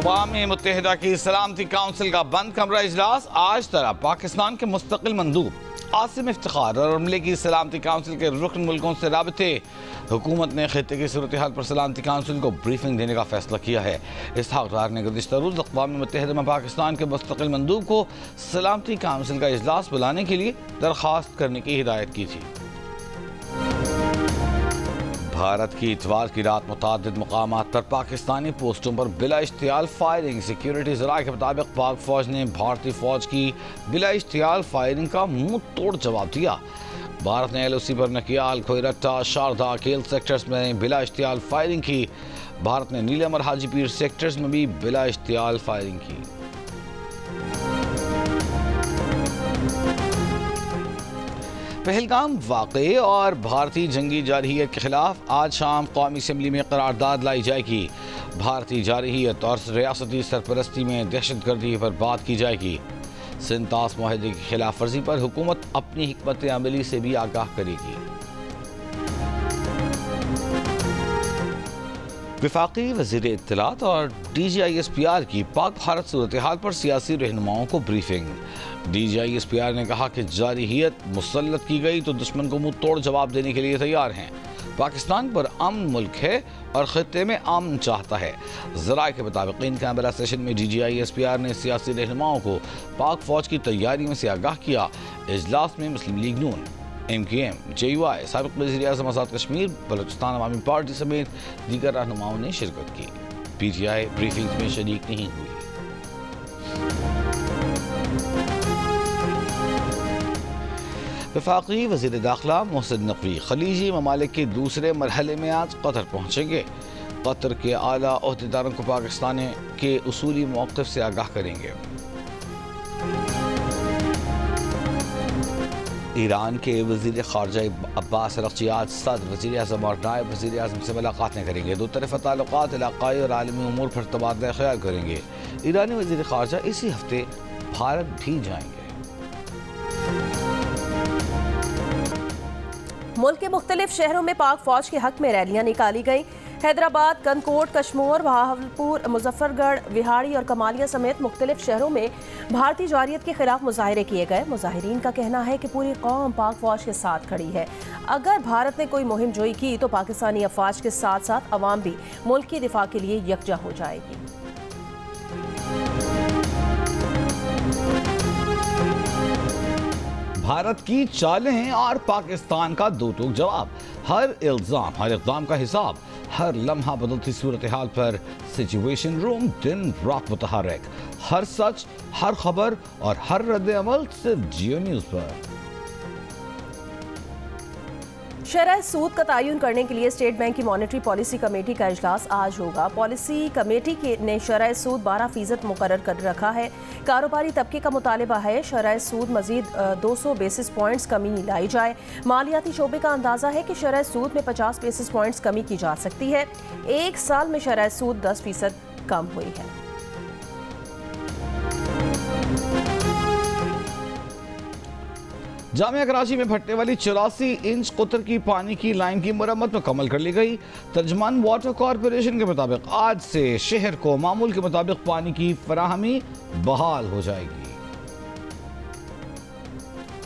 अक़वाम मुत्तहिदा की सलामती काउंसिल का बंद कमरा इजलास आज तरह पाकिस्तान के मुस्तकिल मंदूब आसिम इफ्तिखार और अमले की सलामती काउंसिल के रुकन मुल्कों से राबते। हुकूमत ने खित्ते की सूरत हाल पर सलामती काउंसिल को ब्रीफिंग देने का फैसला किया है। इसहाक डार ने गुज़िश्ता रोज़ अक़वाम मुत्तहिदा में पाकिस्तान के मुस्तकिल मंदूब को सलामती काउंसिल का इजलास बुलाने के लिए दरख्वास्त करने की हिदायत की थी। भारत की इतवार की रात मुतादिद मकामात पर पाकिस्तानी पोस्टों पर बिला इश्तियाल फायरिंग। सिक्योरिटी ज़राए के मुताबिक पाक फौज ने भारतीय फौज की बिला इश्तियाल फायरिंग का मुंह तोड़ जवाब दिया। भारत ने LOC पर नकियाल, खोयरट्टा, शारदा, केल सेक्टर्स में बिला इश्तियाल फायरिंग की। भारत ने नीलम और हाजीपीर सेक्टर्स में भी बिला इश्तियाल फायरिंग की। पहलगाम वाक़े और भारतीय जंगी जारहियत के खिलाफ आज शाम कौमी असम्बली में करारदाद लाई जाएगी। भारतीय जारहियत और रियासती सरपरस्ती में दहशतगर्दी पर बात की जाएगी। सिंतास माहदे की खिलाफ वर्जी पर हुकूमत अपनी हिकमत अमली से भी आगाह करेगी। वफाकी वज़ीर इत्तलात और DGISPR की पाक भारत सूरत हाल पर सियासी रहनुमाओं को ब्रीफिंग। DGISPR ने कहा कि जारहियत मुसल्लत की गई तो दुश्मन को मुंह तोड़ जवाब देने के लिए तैयार हैं। पाकिस्तान पर अमन मुल्क है और खित्ते में अमन चाहता है। ज़राए के मुताबिक इन कैमरा सेशन में DGISPR ने सियासी रहनुमाओं को पाक फौज की तैयारी में से आगाह किया। इजलास में मुस्लिम लीग नून, MKM, JUI, साबिक़ वज़ीर आज़म आज़ाद कश्मीर, बलूचिस्तान अवामी पार्टी समेत दीगर रहनुमाओं ने शिरकत की। PTI ब्रीफिंग में शरीक नहीं हुई। वफाकी वज़ीर दाखिला मोहसिन नकवी खलीजी ममालिक के दूसरे मरहले में आज कतर पहुँचेंगे। कतर के आला ओहदेदारों को पाकिस्तान के उसूली मौक़िफ़ से आगाह करेंगे। ईरान के वज़ीर ख़ारजा अब्बास अरग़ची आज सदर, वज़ीर आज़म और नायब वज़ीर आज़म से मुलाकातें करेंगे। दो तरफ़ा ताल्लुक़ात, इलाक़ाई और आलमी उमूर पर तबादला ख़याल करेंगे। ईरानी वज़ीर ख़ारजा इसी हफ्ते भारत भी जाएंगे। मुल्क के मुख्तलिफ शहरों में पाक फौज के हक में रैलियां निकाली गई। हैदराबाद, कनकोट, कश्मोर, बहावलपुर, मुजफ्फरगढ़, विहाड़ी और कमालिया समेत मुख्तलिफ शहरों में भारतीय जारहियत के खिलाफ मुजाहरे किए गए। मुजाहिरीन का कहना है कि पूरी कौम पाक फौज के साथ खड़ी है। अगर भारत ने कोई मुहिम जोई की तो पाकिस्तानी अफवाज के साथ साथ अवाम भी मुल्क के दिफा के लिए यकजा हो जाएगी। भारत की चालें और पाकिस्तान का दो टूक जवाब। हर इल्जाम, हर इक़दाम का हिसाब, हर लम्हा बदलती सूरत हाल पर सिचुएशन रूम दिन रात मुतहर्रिक। हर सच, हर खबर और हर रद्द अमल सिर्फ जियो न्यूज़ पर। शरह सूद का तयन करने के लिए स्टेट बैंक की मॉनेटरी पॉलिसी कमेटी का इजलास आज होगा। पॉलिसी कमेटी ने शरह सूद 12% मुकर्रर कर रखा है। कारोबारी तबके का मुतालबा है शरह सूद मजीद 200 बेसिस पॉइंट्स कमी लाई जाए। मालियाती शोबे का अंदाजा है कि शरह सूद में 50 बेसिस पॉइंट्स कमी की जा सकती है। एक साल में शरह सूद 10% कम हुई है। जामिया कराची में फटने वाली 84 इंच कुतर की पानी की लाइन की मरम्मत मुकम्मल कर ली गई। तर्जमान वाटर कॉरपोरेशन के मुताबिक आज से शहर को मामूल के मुताबिक पानी की फराहमी बहाल हो जाएगी।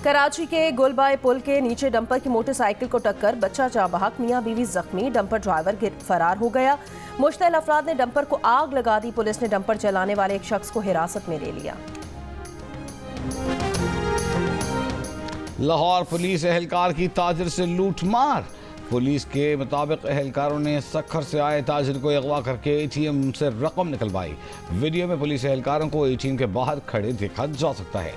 कराची के गुलबाई पुल के नीचे डंपर की मोटरसाइकिल को टक्कर, बच्चा जाँ बहक, मियाँ बीवी जख्मी, डंपर ड्राइवर फरार हो गया। मुश्तइल अफराद ने डंपर को आग लगा दी। पुलिस ने डंपर चलाने वाले एक शख्स को हिरासत में ले लिया। लाहौर पुलिस एहलकार की ताजिर से लूटमार। पुलिस के मुताबिक एहलकारों ने सखर से आए ताजिर को अगवा करके ATM से रकम निकलवाई। वीडियो में पुलिस एहलकारों को ATM के बाहर खड़े देखा जा सकता है।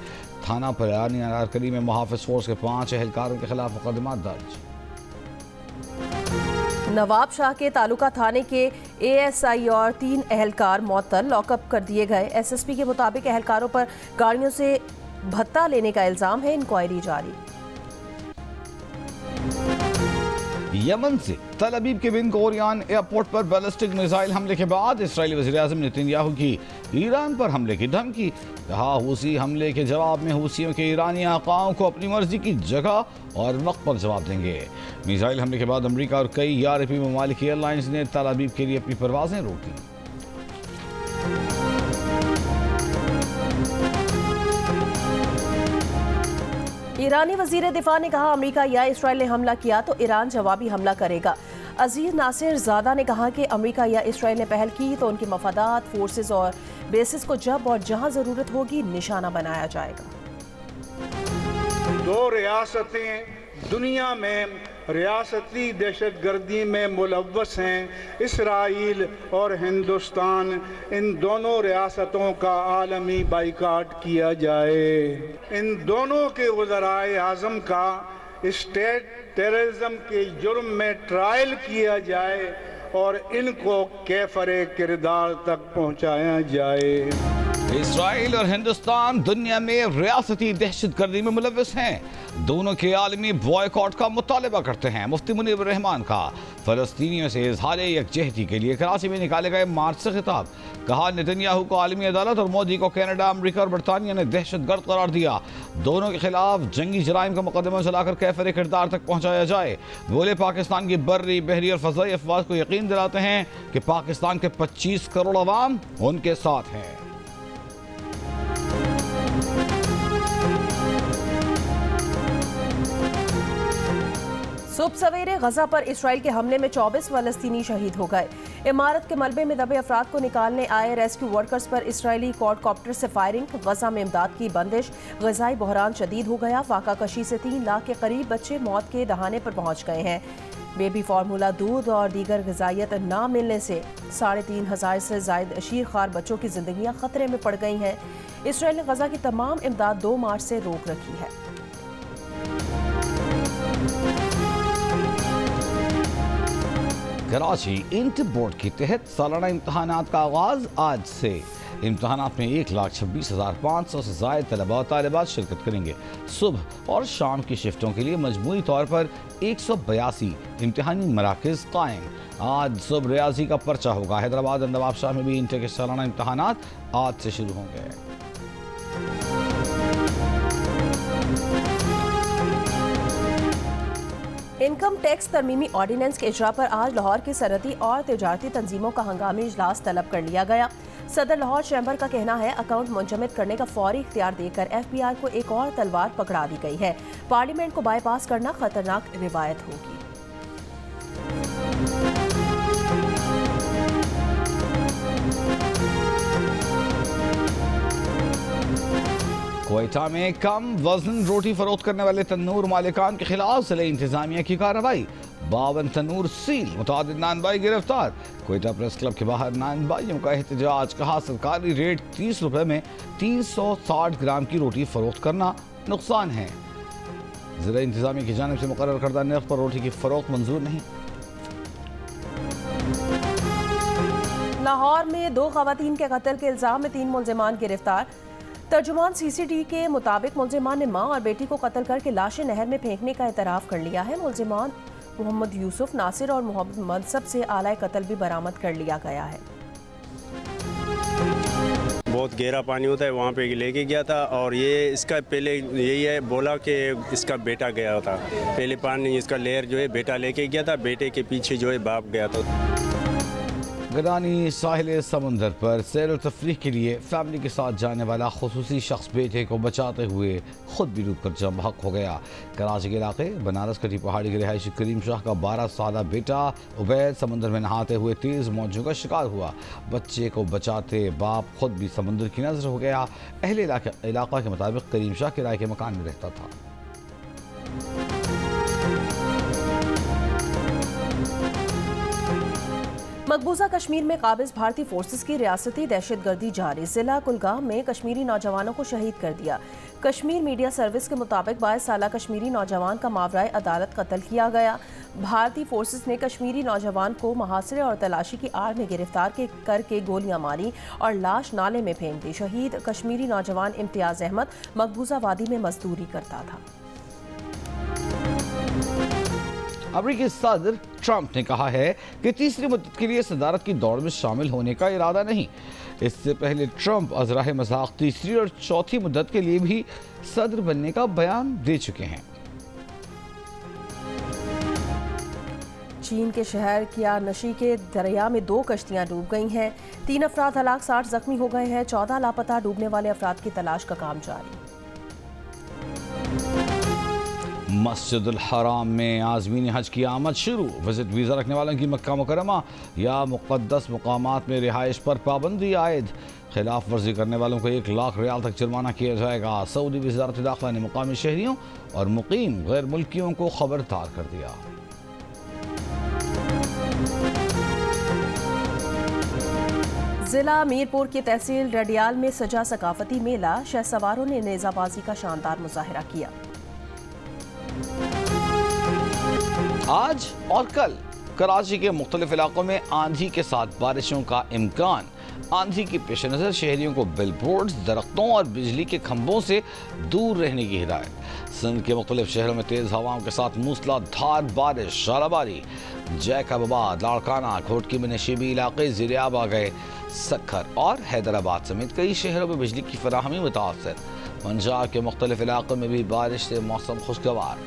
थाना पुरानी अनारकली में मुहाफिज फोर्स के 5 एहलकारों के खिलाफ मुकदमा दर्ज। नवाब शाह के तालुका थाने के ASI और 3 एहलकार मअतल लॉकअप कर दिए गए। SSP के मुताबिक एहलकारों पर गाड़ियों से भत्ता लेने का इल्जाम है। इंक्वायरी जारी। यमन से तल अबीब के बिन गोरियान एयरपोर्ट पर बैलिस्टिक मिसाइल हमले के बाद इसराइली वज़ीर आज़म नेतन्याहू की ईरान पर हमले की धमकी। कहा हूसी हमले के जवाब में हूसियों के ईरानी आकाओं को अपनी मर्जी की जगह और वक्त पर जवाब देंगे। मिसाइल हमले के बाद अमरीका और कई यूरोपीय ममालिक एयरलाइंस ने तल अबीब के लिए अपनी परवाजें रोक दी। ईरानी वजीर दिफा ने कहा अमेरिका या इसराइल ने हमला किया तो ईरान जवाबी हमला करेगा। अजीज नासिर ज़ादा ने कहा कि अमेरिका या इसराइल ने पहल की तो उनके मफादात, फोर्सेस और बेसिस को जब और जहां ज़रूरत होगी निशाना बनाया जाएगा। दो रियासतें दुनिया में रियासती दहशतगर्दी में मुलव्वस हैं, इसराइल और हिंदुस्तान। इन दोनों रियासतों का आलमी बाइकाट किया जाए। इन दोनों के वज़राए आज़म का स्टेट टेररिज्म के जुर्म में ट्रायल किया जाए और इनको कैफरे किरदार तक पहुंचाया जाए। इसराइल और हिंदुस्तान दुनिया में रियासती दहशतगर्दी में मुलव्वस हैं। दोनों के आलमी बॉयकॉट का मुतालबा करते हैं। मुफ्ती मुनीर रहमान का फलस्तीनियों से इजहार यकजहती के लिए कराची में निकाले गए मार्च से खिताब। कहा नेतन्याहू को आलमी अदालत और मोदी को कनाडा, अमरीका और बरतानिया ने दहशतगर्द करार दिया। दोनों के खिलाफ जंगी जराइम का मुकदमा चलाकर कैफरे किरदार तक पहुँचाया जाए। बोले पाकिस्तान की बर्री, बहरी और फजाई अफवाज को यकीन दिलाते हैं कि पाकिस्तान के 25 करोड़ अवाम उनके साथ हैं। सुबह सवेरे गजा पर इसराइल के हमले में 24 फलस्तीनी शहीद हो गए। इमारत के मलबे में दबे अफराद को निकालने आए रेस्क्यू वर्कर्स पर इसराइली क्वाडकॉप्टर से फायरिंग। गजा में इमदाद की बंदिश, गजाई बहरान शदीद हो गया। फाका कशी से 3 लाख के करीब बच्चे मौत के दहाने पर पहुंच गए हैं। बेबी फार्मूला, दूध और दीगर ग़िज़ाइयत न मिलने से 3,500 से ज़ायद शीरखार बच्चों की जिंदगियां खतरे में पड़ गई हैं। इसराइल ने गजा की तमाम इमदाद 2 मार्च से रोक रखी है। कराची इंटर बोर्ड के तहत सालाना इम्तहानात का आगाज आज से। इम्तहानात में 1,26,500 से ज़ायद तलबा और तालिबात शिरकत करेंगे। सुबह और शाम की शिफ्टों के लिए मजमूई तौर पर 182 इम्तहानी मराकज़ कायम। आज सुबह रियाजी का पर्चा होगा। हैदराबाद और नवाबशाह में भी इंटर के सालाना इम्तहानात आज से शुरू होंगे। इनकम टैक्स तरमीमी ऑर्डिनेंस के इजरा पर आज लाहौर की सनती और तिजारती तंजीमों का हंगामी इजलास तलब कर लिया गया। सदर लाहौर चैम्बर का कहना है अकाउंट मुंजमद करने का फौरी इख्तियार देकर FBI को एक और तलवार पकड़ा दी गई है। पार्लियामेंट को बाईपास करना खतरनाक रिवायत होगी। क्वेटा में कम वजन रोटी फरोख्त करने वाले तन्नूर मालिकान के खिलाफ जिले इंतजामिया की कार्रवाई। 52 तन्नूर सील, मुतादिद नानबाई गिरफ्तार। क्वेटा प्रेस क्लब के बाहर नानबाइयों का एहतजाज। कहा सरकारी रेट 30 रुपए में 360 ग्राम की रोटी फरोख्त करना नुकसान है। जिले इंतजामिया की जानिब से मुकर्रर करदा नर्ख पर रोटी की फरोख्त मंजूर नहीं। लाहौर में 2 खवातीन के कत्ल के इल्जाम में 3 मुल्जिमान गिरफ्तार। तर्जुमान CCTV के मुताबिक मुल्जिमान ने मां और बेटी को कत्ल करके लाशें नहर में फेंकने का एतराफ़ कर लिया है। मुल्जिमान मोहम्मद यूसुफ, नासिर और मोहम्मद मनसब से आला कत्ल भी बरामद कर लिया गया है। बहुत गहरा पानी होता है, वहाँ पे लेके गया था और ये इसका पहले यही है बोला कि इसका बेटा गया था। पहले पानी इसका लेयर जो है बेटा लेके गया था, बेटे के पीछे जो है बाप गया था। गदानी साहिल समुंदर पर सैर और तफरीह के लिए फैमिली के साथ जाने वाला खुसूसी शख्स बेटे को बचाते हुए खुद भी डूब कर जम हक हो गया। कराची के इलाके बनारस कटी पहाड़ी के रिहायशी करीम शाह का 12 साला बेटा उबैद समुंदर में नहाते हुए तेज़ मौजों का शिकार हुआ। बच्चे को बचाते बाप खुद भी समुंदर की नजर हो गया। अहले इलाका के मुताबिक करीम शाह किराए के मकान में रहता था। मकबूजा कश्मीर में काबिज भारतीय फोर्सेस की रियासती दहशतगर्दी जारी। जिला कुलगाम में कश्मीरी नौजवानों को शहीद कर दिया। कश्मीर मीडिया सर्विस के मुताबिक 22 साला कश्मीरी नौजवान का मावराए अदालत कत्ल किया गया। भारतीय फोर्सेस ने कश्मीरी नौजवान को मुहासरे और तलाशी की आड़ में गिरफ्तार करके गोलियां मारी और लाश नाले में फेंक दी। शहीद कश्मीरी नौजवान इम्तियाज अहमद मकबूजा वादी में मजदूरी करता था। अमेरिकी सदर ट्रंप ने कहा है कि तीसरी मुद्दत के लिए सदारत की दौड़ में शामिल होने का इरादा नहीं। इससे पहले ट्रंप अज़राए मज़ाक तीसरी और चौथी मुद्दत के लिए भी सदर बनने का बयान दे चुके हैं। चीन के शहर कियानशी के दरिया में 2 कश्तियां डूब गई हैं। 3 अफराद हलाक, 60 जख्मी हो गए हैं। 14 लापता डूबने वाले अफराद की तलाश का काम जारी। मस्जिदुल हराम में आज़मीन हज की आमद शुरू। विजिट वीज़ा रखने वालों की मक्का मुकरमा या मुक़द्दस मुकामात में रिहाइश पर पाबंदी आयद। खिलाफ वर्जी करने वालों को 1 लाख रियाल तक जुर्माना किया जाएगा। सऊदी वज़ारत दाखिला ने मुकामी शहरियों और मुकीम गैर मुल्कियों को खबरदार कर दिया। जिला मीरपुर की तहसील रडियाल में सजा सकाफती मेला, शहसवारों ने नेजाबाजी का शानदार मुजाहिरा किया। आज और कल कराची के मुख्तलिफ इलाकों में आंधी के साथ बारिशों का इम्कान। आंधी की पेश नज़र शहरियों को बिलबोर्ड्स, दरख्तों और बिजली के खंभों से दूर रहने की हिदायत। सिंध के मुख्तलिफ शहरों में तेज़ हवाओं के साथ मूसलाधार बारिश, शालाबारी। जैकबाबाद, लाड़काना, घोटकी में नशीबी इलाके ज़ेर-ए-आब आ गए। सक्खर और हैदराबाद समेत कई शहरों में बिजली की फराहमी मुतासर। पंजाब के मुख्तलिफ इलाकों में भी बारिश से मौसम खुशगवार।